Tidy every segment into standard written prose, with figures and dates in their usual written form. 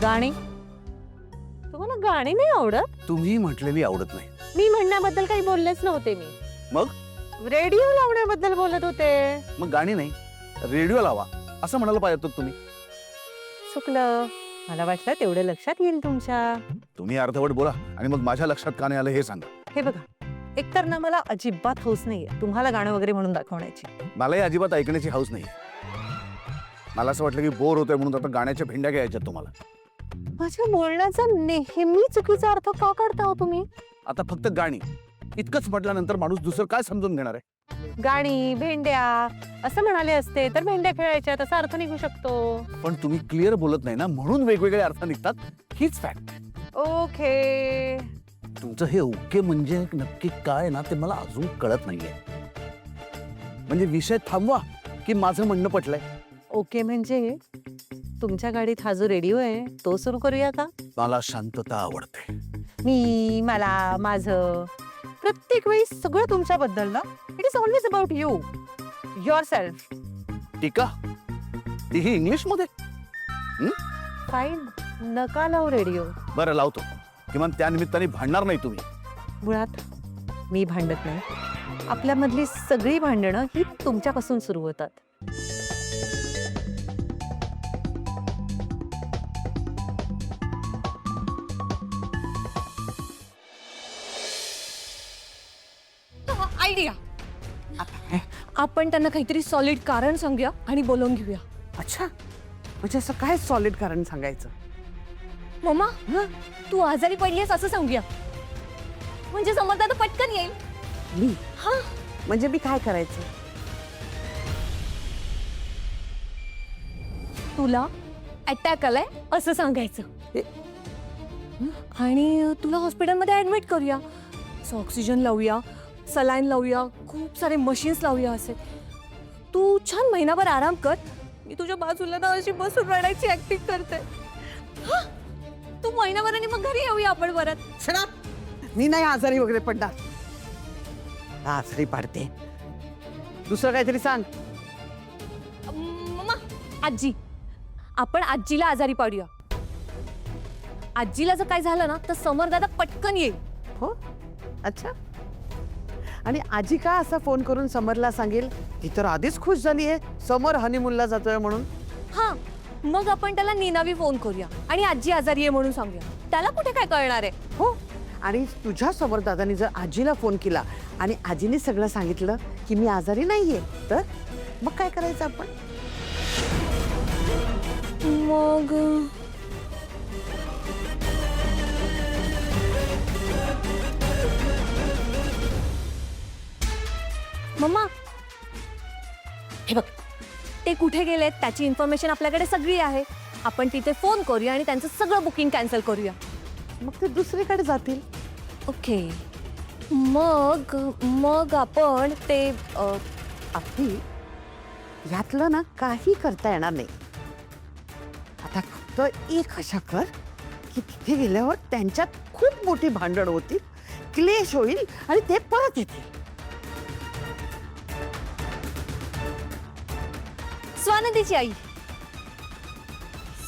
गाणी तुम्हाला गाणी नाही आवडत? तुम्ही म्हटलेली आवडत नाही. मी म्हणण्याबद्दल काही बोललेच नव्हते मी. मग? रेडिओ लावण्याबद्दल बोलत होते. मग गाणी नाही, रेडिओ लावा असं म्हणायला पाहिजे होतं तुम्ही. चुकलं. मला वाटलं तेवढं लक्षात येईल तुमच्या. तुम्ही अर्धवट बोला आणि मग माझ्या लक्षात का नाही आलं हे सांगा. हे बघा, एकतर ना मला अजिबात हौस नाहीये तुम्हाला गाणं वगैरे म्हणून दाखवण्याची. मलाही अजिबात ऐकण्याची हौस नाही. मला असं वाटलं की बोर होतोय म्हणून आता गाण्याच्या भेंड्या घ्यायच्या तुम्हाला. माझ्या बोलण्याचा नेहमी चुकीचा अर्थ का काढता हो तुम्ही? आता फक्त गाणी इतकंच म्हटल्यानंतर माणूस दुसरं काय समजून घेणार आहे? गाणी भेंड्या असं म्हणाले असते तर भेंड्या खेळायच्या तसा अर्थ निघू शकतो. पण तुम्ही क्लिअर बोलत नाही ना, म्हणून वेगवेगळे अर्थ निघतात. हीच फॅक्ट. ओके. तुमचं हे ओके म्हणजे नक्की काय ना ते मला अजून कळत नाहीये. म्हणजे विषय थांबवा की माझं म्हणणं पटलंय. ओके म्हणजे तुमच्या गाडीत हा जो रेडिओ आहे तो सुरू करूया का? मला शांतता आवडते. मी मला माझं प्रत्येक वेळी सगळं तुमच्याबद्दल ना. It is always about you your self. टीका तीही इंग्लिश मध्ये. फाईन, नका लावू रेडिओ. बरं लावतो. किमान त्या निमित्ताने भांडणार नाही तुम्ही. मुळात मी भांडत नाही. आपल्यामधली सगळी भांडणं ही तुमच्यापासून सुरू होतात. आयडिया. आपण त्यांना काहीतरी सॉलिड कारण सांगूया आणि बोलवून घेऊया. अच्छा, म्हणजे असं काय सॉलिड कारण सांगायचं? मम्मा, तू आजारी पडलीस असं सांगूया. म्हणजे समजता तर पटकन येईल. मी? हा, म्हणजे मी काय करायचं? तुला अटॅक आलाय असं सांगायचं. हे- आणि तुला हॉस्पिटलमध्ये ऍडमिट करूया. ऑक्सिजन लावूया, सलाईन लावूया, खूप सारे मशीन्स लावूया. असे तू छान महिनाभर आराम कर. मी तुझ्या बाजूला ना अशी बसून रडायची ऍक्टिंग करते. हा, तू महिनाभराने मग घरी येऊया आपण परत. मी नाही आजारी वगैरे पडणार. आजारी पडते. दुसरं काहीतरी सांग. मम्मा, आजी, आपण आजीला आजारी पाडूया. आजीला जर काय झालं ना तर समरदादा पटकन येईल. हो, अच्छा. आणि आजी का असा फोन करून समरला सांगेल? ती तर आधीच खुश झाली आहे समर हनीमूनला जातोय म्हणून. हा, मग आपण त्याला निनावी फोन करूया आणि आजी आजारी आहे म्हणून सांगूया. त्याला कुठे काय कळणार आहे? हो, आणि तुझ्या समोर दादानी जर आजीला फोन केला आणि आजीने सगळं सांगितलं की मी आजारी नाहीये, तर मग काय करायचं आपण? मग मम्मा, हे बघ, ते कुठे गेलेत त्याची इन्फॉर्मेशन आपल्याकडे सगळी आहे. आपण तिथे फोन करूया आणि त्यांचं सगळं बुकिंग कॅन्सल करूया. मग ते दुसरीकडे जातील. ओके, मग मग आपण ते आपली यातलं ना काही करता येणार नाही. आता फक्त एक आशा कर की तिथे गेल्यावर त्यांच्यात खूप मोठी भांडण होतील, क्लेश होईल आणि ते परत येतील. स्वानंदीची आई,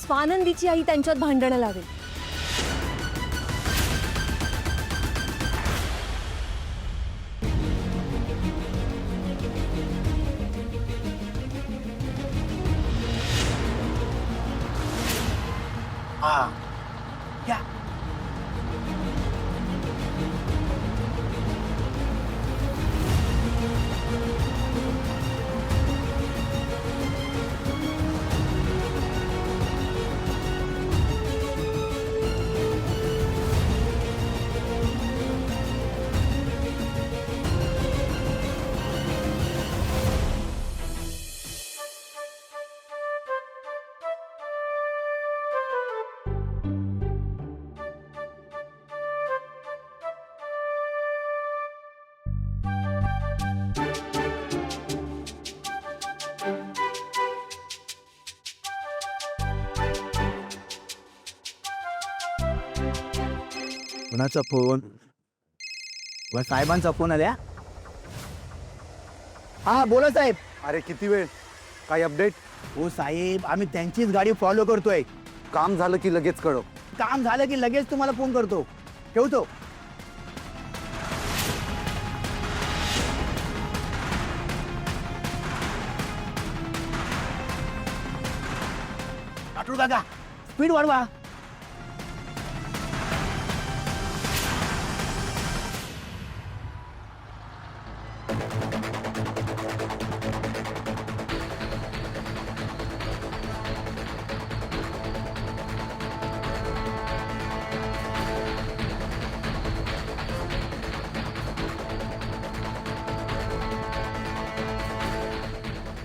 स्वानंदीची आई त्यांच्यात भांडणं लावेल. कुणाचा फोन? साहेबांचा फोन आल्या. हा बोला साहेब. अरे किती वेळ? काही अपडेट? हो साहेब, आम्ही त्यांचीच गाडी फॉलो करतोय. काम झालं की लगेच कळव. काम झालं की लगेच तुम्हाला फोन करतो. ठेवतो. राठोड काका, स्पीड वाढवा.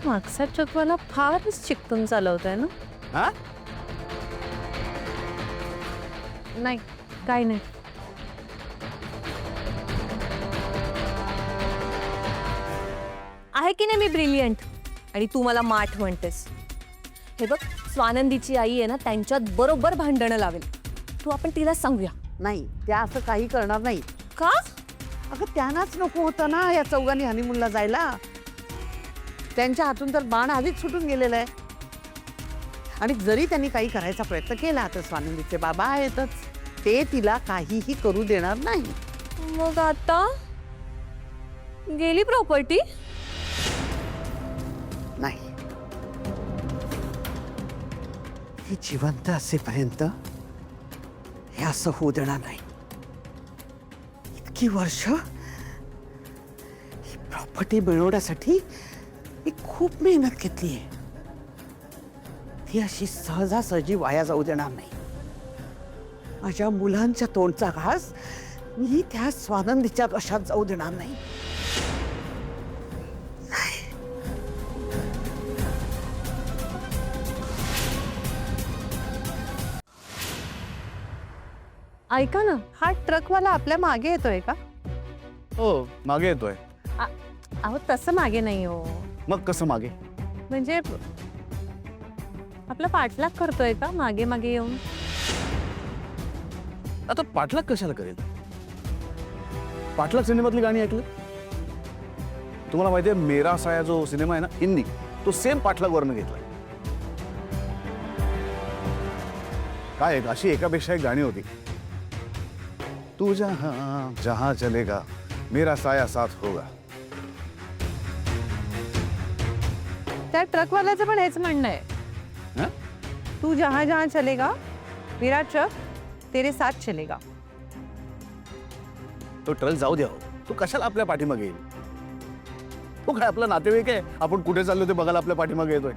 मागचा ट्रकवाला फारच चिकटून चालवतोय ना. हा? नाही, काही नाही. आहे की नाही मी ब्रिलियंट, आणि तू मला माठ म्हणतेस. हे बघ, स्वानंदीची आई आहे ना, त्यांच्यात बरोबर भांडणं लावेल. तू आपण तिला सांगूया. नाही, त्या असं काही करणार नाही. का? अगं त्यांनाच नको होतं ना या चौघांनी हनीमूनला जायला. त्यांच्या हातून तर बाण आधीच सुटून गेलेलं आहे. आणि जरी त्यांनी काही करायचा प्रयत्न केला तर स्वानंदीचे बाबा आहेतच, ते तिला काहीही करू देणार नाही. मग आता गेली प्रॉपर्टी. नाही, ही जिवंत असेपर्यंत हे असं होऊ देणार नाही. इतकी वर्ष ही प्रॉपर्टी मिळवण्यासाठी मी खूप मेहनत घेतली आहे. ती अशी सहजासहजी वाया जाऊ देणार नाही. माझ्या मुलांच्या तोंडचा घास मी त्या स्वानंदीच्या वशात जाऊ देणार नाही. ऐका ना, हा ट्रकवाला आपल्या मागे येतोय का? हो, मागे येतोय. अहो तसं मागे नाही हो, मग कसं मागे? म्हणजे आपला पाठलाग करतोय का मागे मागे येऊन? आता पाठलाग कशाला करेल? पाठलाग सिनेमातली गाणी ऐकलं? तुम्हाला माहितीये मेरा साया जो सिनेमा आहे ना हिंदी, तो सेम पाठलाग वरनं घेतलाय. काय एक अशी एकापेक्षा एक गाणी होती. तू जहां जहां चलेगा मेरा साया साथ होगा. त्या ट्रकवाल्याचं पण हेच म्हणणं आहे. हं? तू जहां जहां चलेगा मेरा ट्रक तेरे साथ चलेगा. तो ट्रक जाऊ द्या हो. तो कशाला आपल्या पाठीमागे येईल? तो काय आपला नातेवाईक आहे? आपण कुठे चाललो ते बघायला आपल्या पाठीमागे येतोय.